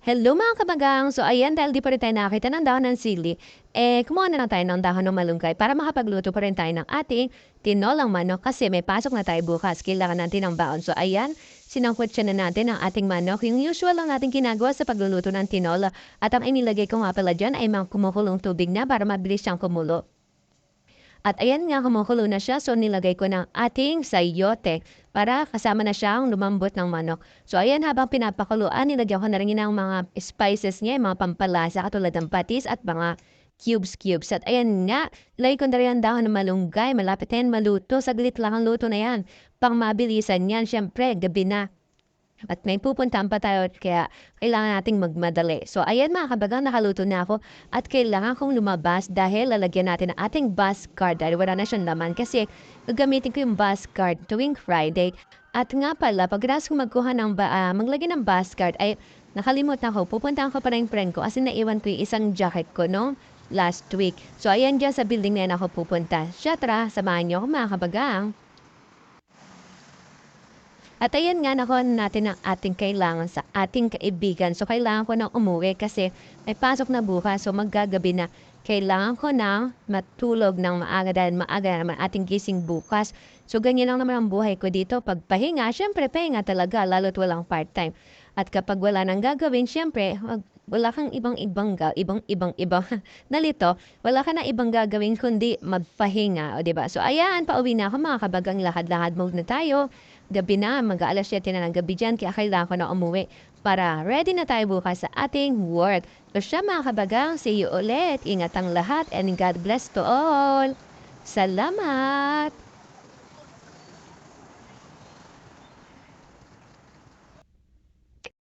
Hello mga kabagang! So ayan, dahil di pa rin tayo nakakita ng dahon ng sili, kumuha na lang tayo ng dahon ng malunggay para makapagluto pa rin tayo ng ating tinolang manok kasi may pasok na tayo bukas. Kailangan natin ng baon. So ayan, sinangkot siya na natin ang ating manok. Yung usual lang natin ginagawa sa pagluluto ng tinola. At ang inilagay ko nga pala dyan ay mga kumukulong tubig na para mabilis siyang kumulo. At ayan nga, kumukulo na siya. So, nilagay ko ng ating sayote para kasama na siyang lumambot ng manok. So, ayan, habang pinapakuluan, nilagyan ko na rin ng mga spices niya, yung mga pampalasa katulad ng patis at mga cubes. At ayan nga, ilagay ko na rin ang dahon ng malunggay. Malapit na yan maluto. Saglit lang ang luto na yan. Pang mabilisan yan, syempre, gabi na. At may pupuntahan pa tayo kaya kailangan nating magmadali. So ayan mga kabagang, nakaluto na ako at kailangan kong lumabas dahil lalagyan natin ang ating bus card dahil wala na siyang laman kasi gagamitin ko yung bus card tuwing Friday. At nga pala, pagkatapos kong magkuha ng maglagay ng bus card ay nakalimutan ko, pupuntahan ko pa rin yung friend ko kasi naiwan ko yung isang jacket ko no last week. So ayan, dyan sa building na yan ako pupunta. Siya, tara, samahan niyo ako mga kabagang. At ayan nga, nakuha na natin ang ating kailangan sa ating kaibigan. So, kailangan ko nang umuwi kasi may pasok na bukas. So, maggagabi na. Kailangan ko na matulog ng maaga dahil maaga naman ating gising bukas. So, ganyan lang naman ang buhay ko dito. Pag pahinga, syempre, pahinga talaga, lalo't walang part-time. At kapag wala nang gagawin, syempre, wala kang ibang nalito, wala ka na ibang gagawin kundi magpahinga, o 'di ba? So ayan, pauwi na ako mga kabagang, lakad-lakad mode na tayo. Gabi na, mag-aalas 7 na ng gabi diyan, kaya kailangan ko na umuwi para ready na tayo bukas sa ating work. So siya mga kabagang, see you ulit. Ingat ang lahat and God bless to all. Salamat!